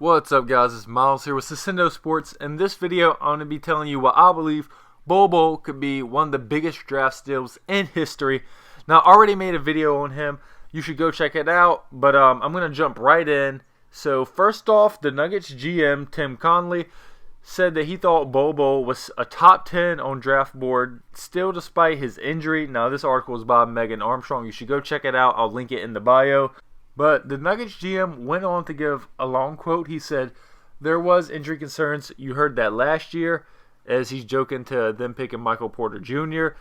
What's up, guys? It's Miles here with Sisendo Sports. In this video, I'm going to be telling you what I believe Bol Bol could be one of the biggest draft steals in history. Now, I already made a video on him. You should go check it out, but I'm going to jump right in. So, first off, the Nuggets GM, Tim Conley, said that he thought Bol Bol was a top 10 on draft board, still despite his injury. Now, this article is by Megan Armstrong. You should go check it out. I'll link it in the bio. But the Nuggets GM went on to give a long quote. He said, "There was injury concerns. You heard that last year," as he's joking to them picking Michael Porter Jr.,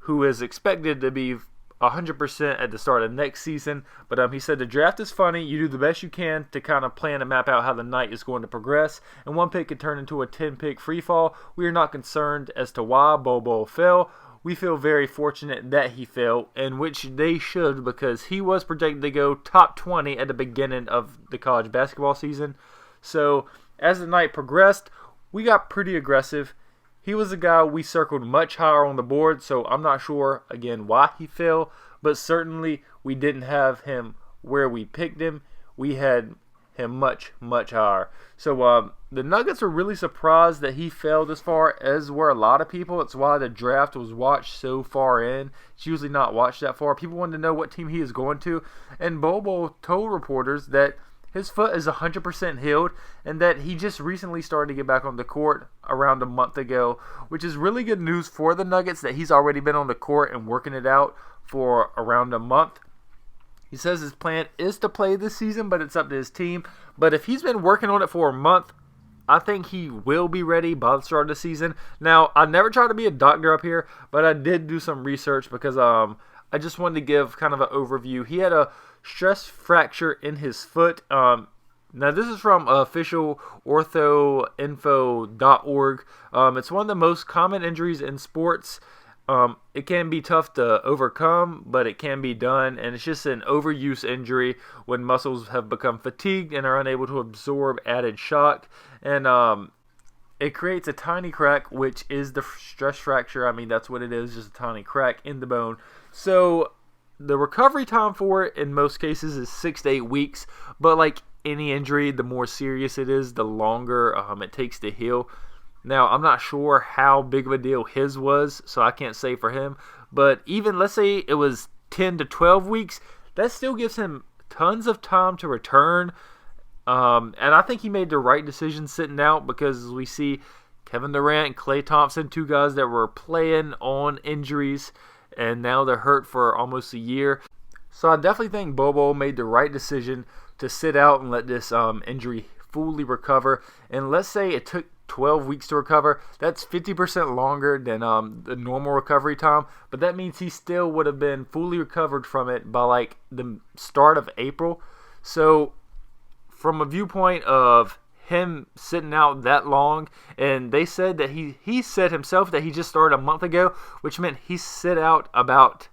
who is expected to be 100% at the start of next season. But he said the draft is funny. You do the best you can to kind of plan and map out how the night is going to progress. And one pick could turn into a 10-pick free fall. We are not concerned as to why Bol Bol fell. We feel very fortunate that he fell, in which they should, because he was projected to go top 20 at the beginning of the college basketball season. So as the night progressed, we got pretty aggressive. He was a guy we circled much higher on the board, so I'm not sure, again, why he fell, but certainly we didn't have him where we picked him. We had him much, much higher. So the Nuggets were really surprised that he fell this far, as were a lot of people. It's why the draft was watched so far in. It's usually not watched that far. People wanted to know what team he is going to. And Bol Bol told reporters that his foot is 100% healed and that he just recently started to get back on the court around a month ago, which is really good news for the Nuggets that he's already been on the court and working it out for around a month. He says his plan is to play this season, but it's up to his team. But if he's been working on it for a month, I think he will be ready by the start of the season. Now, I never try to be a doctor up here, but I did do some research because I just wanted to give kind of an overview. He had a stress fracture in his foot. Now, this is from official orthoinfo.org. It's one of the most common injuries in sports. It can be tough to overcome, but it can be done, and it's just an overuse injury when muscles have become fatigued and are unable to absorb added shock, and it creates a tiny crack, which is the stress fracture. I mean, that's what it is, just a tiny crack in the bone. So the recovery time for it in most cases is 6 to 8 weeks, but like any injury, the more serious it is, the longer it takes to heal. Now, I'm not sure how big of a deal his was, so I can't say for him. But even, let's say it was 10 to 12 weeks, that still gives him tons of time to return. And I think he made the right decision sitting out, because as we see, Kevin Durant and Klay Thompson, two guys that were playing on injuries, and now they're hurt for almost a year. So I definitely think Bol Bol made the right decision to sit out and let this injury fully recover. And let's say it took 12 weeks to recover. That's 50% longer than the normal recovery time, but that means he still would have been fully recovered from it by like the start of April. So from a viewpoint of him sitting out that long, and they said that he said himself that he just started a month ago, which meant he sit out about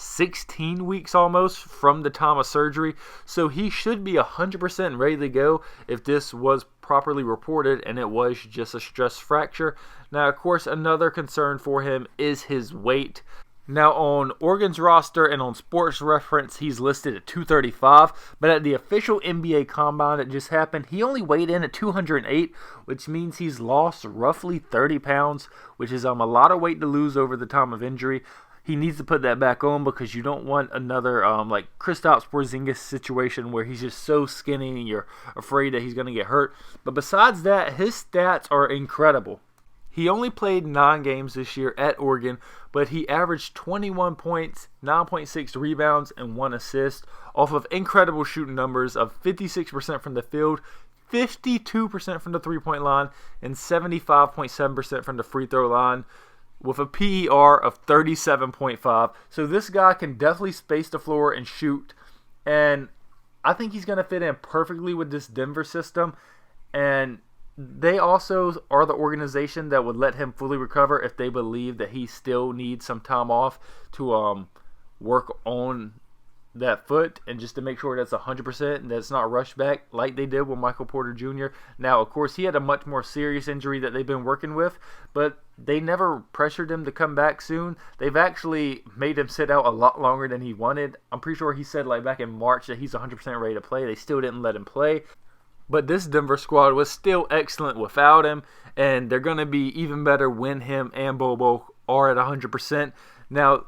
16 weeks almost from the time of surgery. So he should be 100% ready to go if this was properly reported and it was just a stress fracture. Now, of course, another concern for him is his weight. Now, on Oregon's roster and on Sports Reference, he's listed at 235, but at the official NBA Combine that just happened, he only weighed in at 208, which means he's lost roughly 30 pounds, which is a lot of weight to lose over the time of injury. He needs to put that back on, because you don't want another like Kristaps Porzingis situation where he's just so skinny and you're afraid that he's going to get hurt. But besides that, his stats are incredible. He only played 9 games this year at Oregon, but he averaged 21 points, 9.6 rebounds, and 1 assist off of incredible shooting numbers of 56% from the field, 52% from the three-point line, and 75.7% from the free throw line, with a PER of 37.5. So this guy can definitely space the floor and shoot. And I think he's going to fit in perfectly with this Denver system. And they also are the organization that would let him fully recover if they believe that he still needs some time off to work on that foot, and just to make sure that's 100% and that's not rushed back like they did with Michael Porter Jr. Now, of course, he had a much more serious injury that they've been working with, but they never pressured him to come back soon. They've actually made him sit out a lot longer than he wanted. I'm pretty sure he said like back in March that he's 100% ready to play. They still didn't let him play. But this Denver squad was still excellent without him, and they're going to be even better when him and Bol Bol are at 100%. Now,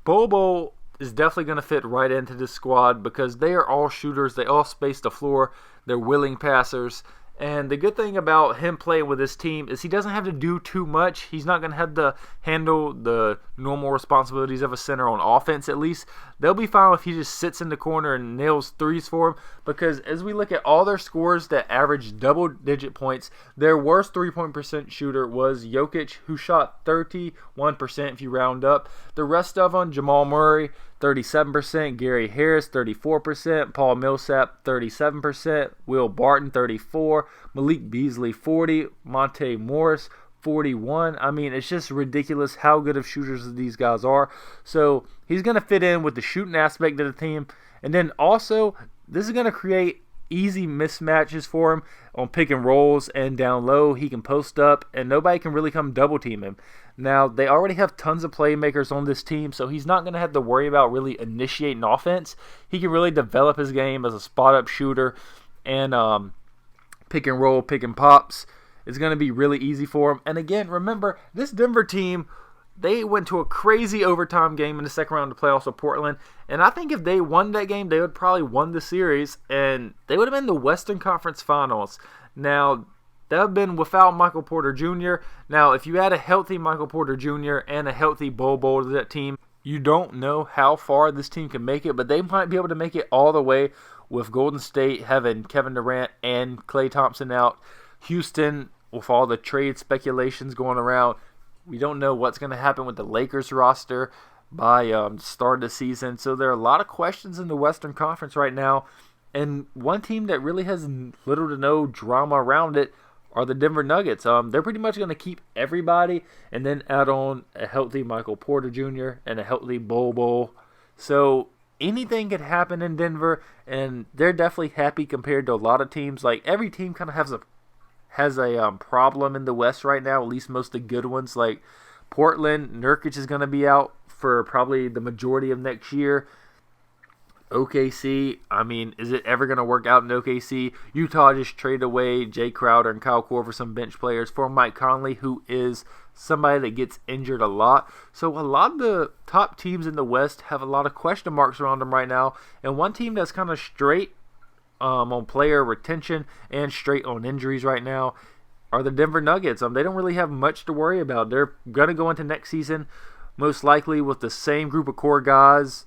Bol Bol is definitely going to fit right into this squad because they are all shooters. They all space the floor. They're willing passers. And the good thing about him playing with this team is he doesn't have to do too much. He's not going to have to handle the normal responsibilities of a center on offense, at least. They'll be fine if he just sits in the corner and nails threes for him, because as we look at all their scores that average double-digit points, their worst three-point percent shooter was Jokic, who shot 31% if you round up. The rest of them, Jamal Murray, 37%, Gary Harris, 34%, Paul Millsap, 37%, Will Barton, 34%, Malik Beasley, 40%, Monte Morris, 41%. I mean, it's just ridiculous how good of shooters these guys are. So he's going to fit in with the shooting aspect of the team. And then also, this is going to create easy mismatches for him on pick and rolls and down low. He can post up, and nobody can really come double team him. Now, they already have tons of playmakers on this team, so he's not going to have to worry about really initiating offense. He can really develop his game as a spot-up shooter and pick and roll, pick and pops. It's going to be really easy for him. And again, remember, this Denver team, they went to a crazy overtime game in the second round of the playoffs with Portland. And I think if they won that game, they would probably won the series, and they would have been the Western Conference Finals. Now, that would have been without Michael Porter Jr. Now, if you add a healthy Michael Porter Jr. and a healthy Bol Bol to that team, you don't know how far this team can make it, but they might be able to make it all the way with Golden State having Kevin Durant and Klay Thompson out. Houston, with all the trade speculations going around, we don't know what's going to happen with the Lakers roster by the start of the season. So there are a lot of questions in the Western Conference right now. And one team that really has little to no drama around it are the Denver Nuggets. They're pretty much going to keep everybody and then add on a healthy Michael Porter Jr. and a healthy Bol Bol. So anything could happen in Denver, and they're definitely happy compared to a lot of teams. Like, every team kind of has a problem in the West right now, at least most of the good ones. Like Portland, Nurkic is going to be out for probably the majority of next year. OKC, I mean, is it ever going to work out in OKC? Utah just traded away Jay Crowder and Kyle Korver, some bench players, for Mike Conley, who is somebody that gets injured a lot. So a lot of the top teams in the West have a lot of question marks around them right now. And one team that's kind of straight on player retention and straight on injuries right now are the Denver Nuggets. They don't really have much to worry about. They're going to go into next season most likely with the same group of core guys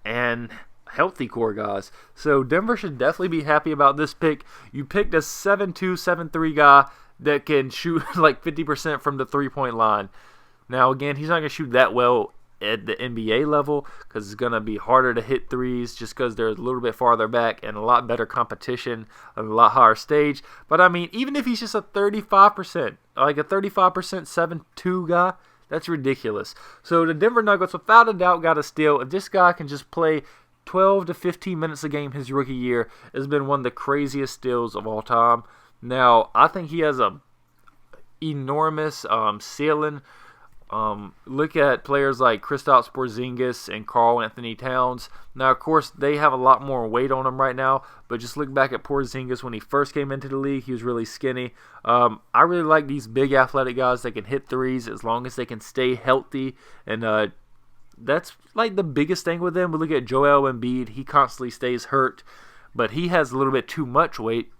and healthy core guys. So Denver should definitely be happy about this pick. You picked a 7'2", 7'3" guy that can shoot like 50% from the three-point line. Now, again, he's not going to shoot that well at the NBA level because it's going to be harder to hit threes just because they're a little bit farther back and a lot better competition on a lot higher stage. But, I mean, even if he's just a 35%, like a 35% 7'2" guy, that's ridiculous. So the Denver Nuggets, without a doubt, got a steal. If this guy can just play 12 to 15 minutes a game his rookie year, has been one of the craziest steals of all time. Now, I think he has a enormous ceiling. Look at players like Kristaps Porzingis and Karl Anthony Towns. Now, of course, they have a lot more weight on them right now, but just look back at Porzingis when he first came into the league. He was really skinny. I really like these big athletic guys that can hit threes as long as they can stay healthy, and that's like the biggest thing with them. We look at Joel Embiid. He constantly stays hurt, but he has a little bit too much weight.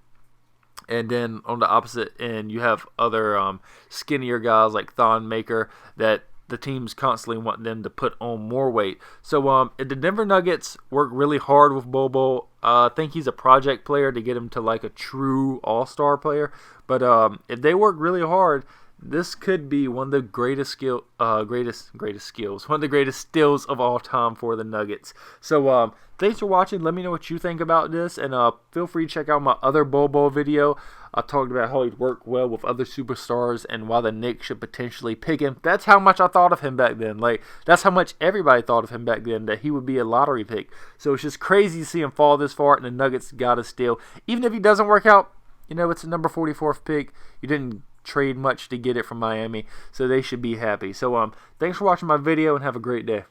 And then on the opposite end, you have other skinnier guys like Thon Maker that the teams constantly want them to put on more weight. So if the Denver Nuggets work really hard with Bol Bol, I think he's a project player to get him to like a true all-star player. But if they work really hard, this could be one of the greatest skills, one of the greatest steals of all time for the Nuggets. So thanks for watching. Let me know what you think about this, and feel free to check out my other Bol Bol video. I talked about how he'd work well with other superstars and why the Knicks should potentially pick him. That's how much I thought of him back then. Like, that's how much everybody thought of him back then, that he would be a lottery pick. So it's just crazy to see him fall this far, and the Nuggets got a steal. Even if he doesn't work out, you know, it's a number 44th pick. You didn't trade much to get it from Miami, so they should be happy. So thanks for watching my video, and have a great day.